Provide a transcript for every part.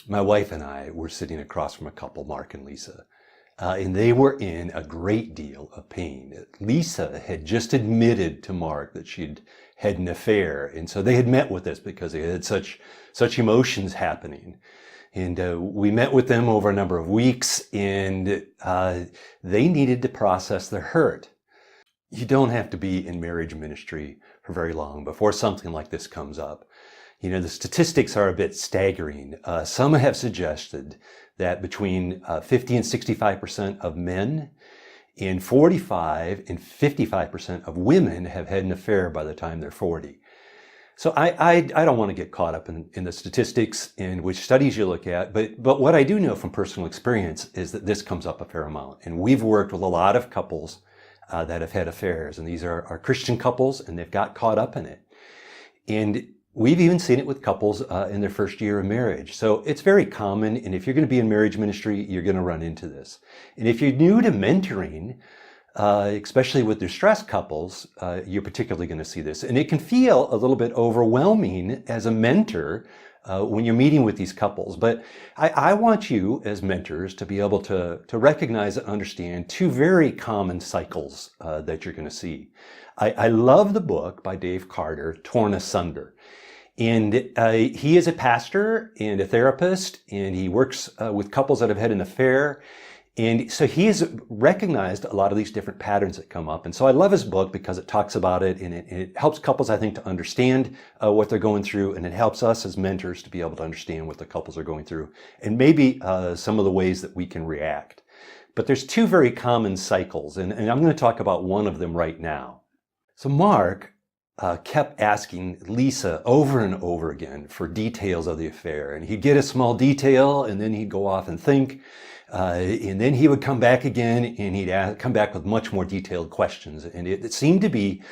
My wife and I were sitting across from a couple, Mark and Lisa, and they were in a great deal of pain. Lisa had just admitted to Mark that she'd had an affair, and so they had met with us because they had such emotions happening. And we met with them over a number of weeks, and they needed to process their hurt. You don't have to be in marriage ministry for very long before something like this comes up. You know, the statistics are a bit staggering. Some have suggested that between 50 and 65% of men and 45 and 55% of women have had an affair by the time they're 40. So I don't want to get caught up in the statistics and which studies you look at, but what I do know from personal experience is that this comes up a fair amount. And we've worked with a lot of couples that have had affairs, and these are Christian couples, and they've got caught up in it. And we've even seen it with couples in their first year of marriage. So it's very common, and if you're going to be in marriage ministry, you're going to run into this. And if you're new to mentoring, especially with distressed couples, you're particularly going to see this. And it can feel a little bit overwhelming as a mentor when you're meeting with these couples. But I want you as mentors to be able to recognize and understand two very common cycles that you're going to see. I love the book by Dave Carter, Torn Asunder. And he is a pastor and a therapist, and he works with couples that have had an affair. And so he has recognized a lot of these different patterns that come up. And so I love his book because it talks about it, and it helps couples, I think, to understand what they're going through. And it helps us as mentors to be able to understand what the couples are going through and maybe some of the ways that we can react. But there's two very common cycles, and I'm going to talk about one of them right now. So Mark kept asking Lisa over and over again for details of the affair. And he'd get a small detail, and then he'd go off and think. And then he would come back again, and he'd come back with much more detailed questions. And it seemed to be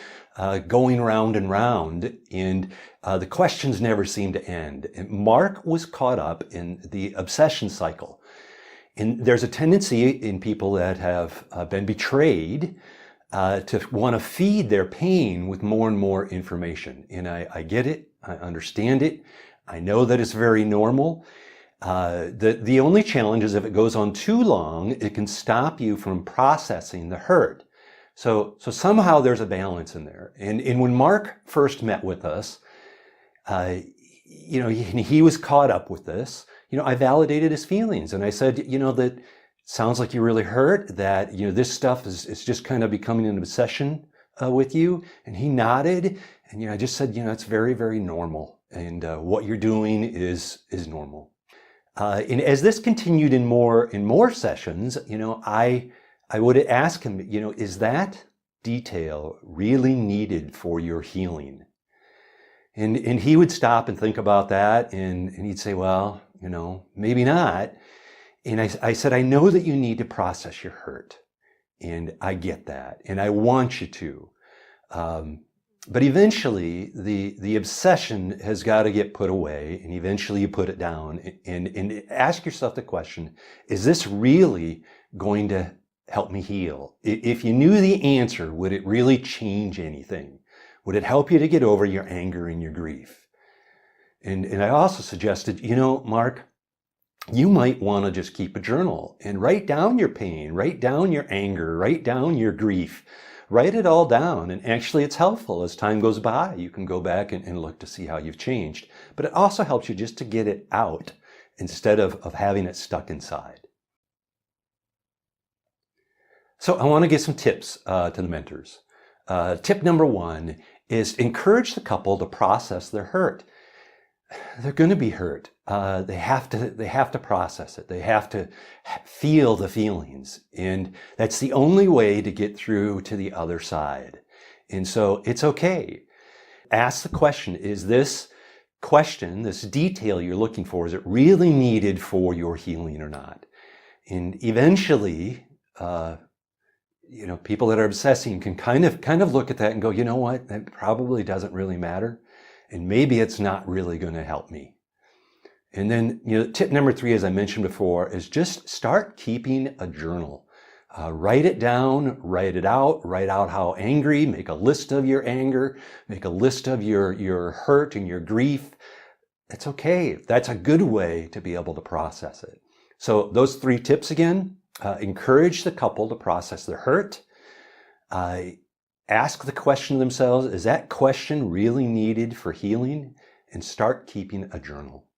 going round and round, and the questions never seemed to end. And Mark was caught up in the obsession cycle. And there's a tendency in people that have been betrayed to want to feed their pain with more and more information. And I get it. I understand it. I know that it's very normal. The only challenge is if it goes on too long, it can stop you from processing the hurt. So somehow there's a balance in there. And when Mark first met with us, he was caught up with this. I validated his feelings, and I said, that sounds like you're really hurt, that, this stuff is just kind of becoming an obsession with you. And he nodded, and, I just said, it's very, very normal. And what you're doing is normal. And as this continued in more sessions, I would ask him, is that detail really needed for your healing? And he would stop and think about that, and he'd say, well, maybe not. And I said, I know that you need to process your hurt, and I get that, and I want you to. But eventually, the obsession has got to get put away, and eventually you put it down and ask yourself the question, is this really going to help me heal? If you knew the answer, would it really change anything? Would it help you to get over your anger and your grief? And I also suggested, Mark, you might want to just keep a journal and write down your pain, write down your anger, write down your grief. Write it all down, and actually it's helpful. As time goes by, you can go back and look to see how you've changed. But it also helps you just to get it out instead of having it stuck inside. So I want to give some tips to the mentors. Tip number one is encourage the couple to process their hurt. They're going to be hurt. They have to process it. They have to feel the feelings. And that's the only way to get through to the other side. And so it's okay. Ask the question, is this question, this detail you're looking for, is it really needed for your healing or not? And eventually, people that are obsessing can kind of look at that and go, you know what, that probably doesn't really matter. And maybe it's not really going to help me. And then, tip number 3, as I mentioned before, is just start keeping a journal. Write it down, write it out, write out how angry, make a list of your anger, make a list of your hurt and your grief. it's okay. That's a good way to be able to process it. So those 3 tips again, encourage the couple to process their hurt. Ask the question to themselves, is that question really needed for healing? And start keeping a journal.